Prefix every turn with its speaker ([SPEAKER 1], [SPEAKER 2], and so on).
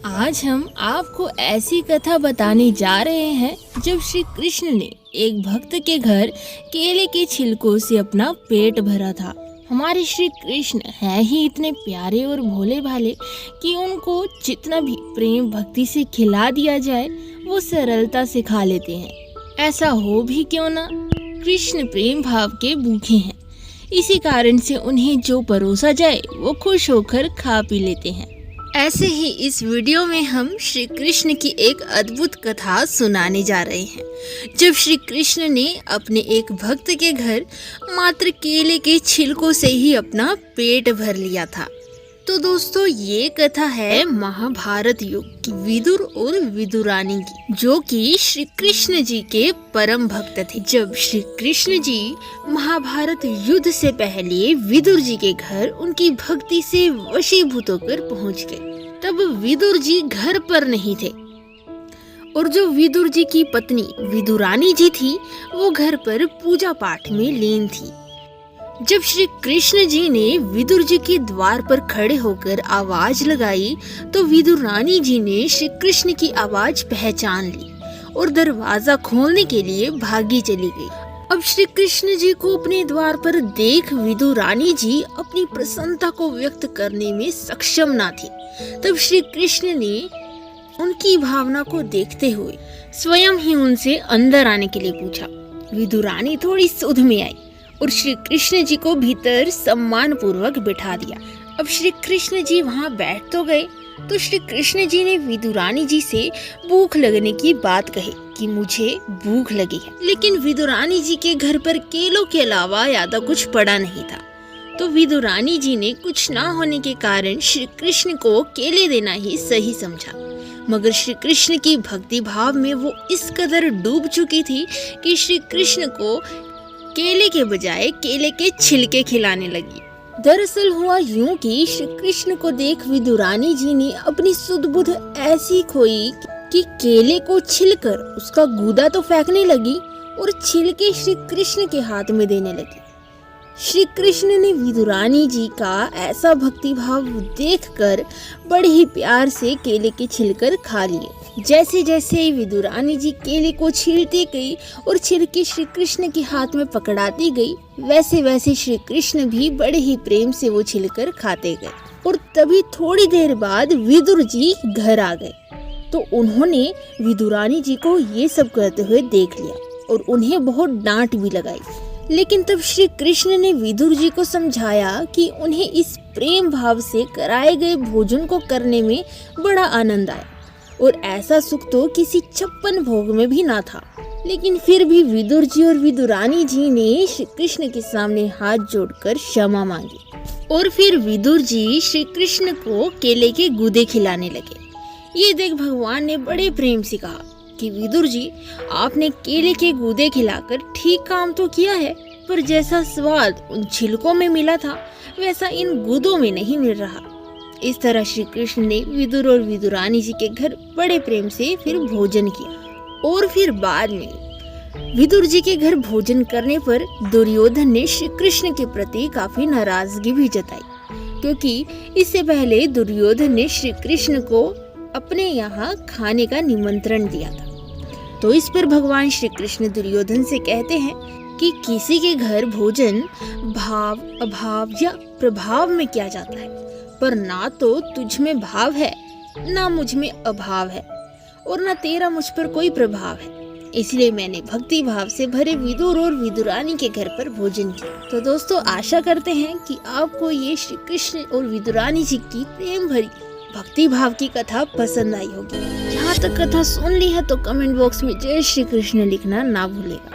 [SPEAKER 1] आज हम आपको ऐसी कथा बताने जा रहे हैं जब श्री कृष्ण ने एक भक्त के घर केले के छिलकों से अपना पेट भरा था। हमारे श्री कृष्ण हैं ही इतने प्यारे और भोले भाले कि उनको जितना भी प्रेम भक्ति से खिला दिया जाए वो सरलता से खा लेते हैं। ऐसा हो भी क्यों ना, कृष्ण प्रेम भाव के भूखे हैं, इसी कारण से उन्हें जो परोसा जाए वो खुश होकर खा पी लेते हैं। ऐसे ही इस वीडियो में हम श्री कृष्ण की एक अद्भुत कथा सुनाने जा रहे हैं। जब श्री कृष्ण ने अपने एक भक्त के घर मात्र केले के छिलकों से ही अपना पेट भर लिया था। तो दोस्तों, ये कथा है महाभारत युग की विदुर और विदुरानी की, जो कि श्री कृष्ण जी के परम भक्त थे। जब श्री कृष्ण जी महाभारत युद्ध से पहले विदुर जी के घर उनकी भक्ति से वशीभूत होकर पहुंच गए, तब विदुर जी घर पर नहीं थे और जो विदुर जी की पत्नी विदुरानी जी थी वो घर पर पूजा पाठ में लीन थी। जब श्री कृष्ण जी ने विदुर जी के द्वार पर खड़े होकर आवाज लगाई तो विदुरानी जी ने श्री कृष्ण की आवाज पहचान ली और दरवाजा खोलने के लिए भागी चली गई। अब श्री कृष्ण जी को अपने द्वार पर देख विदुरानी जी अपनी प्रसन्नता को व्यक्त करने में सक्षम ना थी। तब श्री कृष्ण ने उनकी भावना को देखते हुए स्वयं ही उनसे अंदर आने के लिए पूछा। विदुरानी थोड़ी सुध में आई और श्री कृष्ण जी को भीतर सम्मान पूर्वक बिठा दिया। अब श्री कृष्ण जी वहाँ बैठ तो गए तो श्री कृष्ण जी ने विदुरानी जी से भूख लगने की बात कही कि मुझे भूख लगी है, लेकिन विदुरानी जी के घर पर केलों के अलावा ज्यादा कुछ पड़ा नहीं था। तो विदुरानी जी ने कुछ ना होने के कारण श्री कृष्ण को केले देना ही सही समझा, मगर श्री कृष्ण की भक्ति भाव में वो इस कदर डूब चुकी थी कि श्री कृष्ण को केले के बजाय केले के छिलके खिलाने लगी। दरअसल हुआ यूं कि श्री कृष्ण को देख विदुरानी जी ने अपनी सुध-बुध ऐसी खोई कि केले को छिलकर उसका गूदा तो फेंकने लगी और छिलके श्री कृष्ण के हाथ में देने लगी। श्री कृष्ण ने विदुरानी जी का ऐसा भक्ति भाव देखकर बड़े ही प्यार से केले के छिलकर खा लिए। जैसे जैसे विदुरानी जी केले को छीलती गई और छिलके श्री कृष्ण के हाथ में पकड़ाती गई, वैसे वैसे श्री कृष्ण भी बड़े ही प्रेम से वो छिलकर खाते गए। और तभी थोड़ी देर बाद विदुर जी घर आ गए तो उन्होंने विदुरानी जी को ये सब करते हुए देख लिया और उन्हें बहुत डांट भी लगाई। लेकिन तब श्री कृष्ण ने विदुर जी को समझाया कि उन्हें इस प्रेम भाव से कराए गए भोजन को करने में बड़ा आनंद आया और ऐसा सुख तो किसी 56 भोग में भी ना था। लेकिन फिर भी विदुर जी और विदुरानी जी ने श्री कृष्ण के सामने हाथ जोड़कर क्षमा मांगी और फिर विदुर जी श्री कृष्ण को केले के गूदे खिलाने लगे। ये देख भगवान ने बड़े प्रेम से कहा कि विदुर जी, आपने केले के गूदे खिलाकर ठीक काम तो किया है, पर जैसा स्वाद उन छिलकों में मिला था वैसा इन गूदों में नहीं मिल रहा। इस तरह श्री कृष्ण ने विदुर और विदुरानी जी के घर बड़े प्रेम से फिर भोजन किया। और फिर बाद में विदुर जी के घर भोजन करने पर दुर्योधन ने श्री कृष्ण के प्रति काफी नाराजगी भी जताई, क्योंकि इससे पहले दुर्योधन ने श्री कृष्ण को अपने यहाँ खाने का निमंत्रण दिया था। तो इस पर भगवान श्री कृष्ण दुर्योधन से कहते हैं कि किसी के घर भोजन भाव अभाव या प्रभाव में किया जाता है, पर ना तो तुझ में भाव है ना मुझ में अभाव है और ना तेरा मुझ पर कोई प्रभाव है, इसलिए मैंने भक्ति भाव से भरे विदुर और विदुरानी के घर पर भोजन किया। तो दोस्तों, आशा करते हैं कि आपको ये श्री कृष्ण और विदुरानी जी की प्रेम भरी भक्ति भाव की कथा पसंद आई होगी। यहाँ तक कथा सुन ली है तो कमेंट बॉक्स में जय श्री कृष्ण लिखना ना भूलेगा।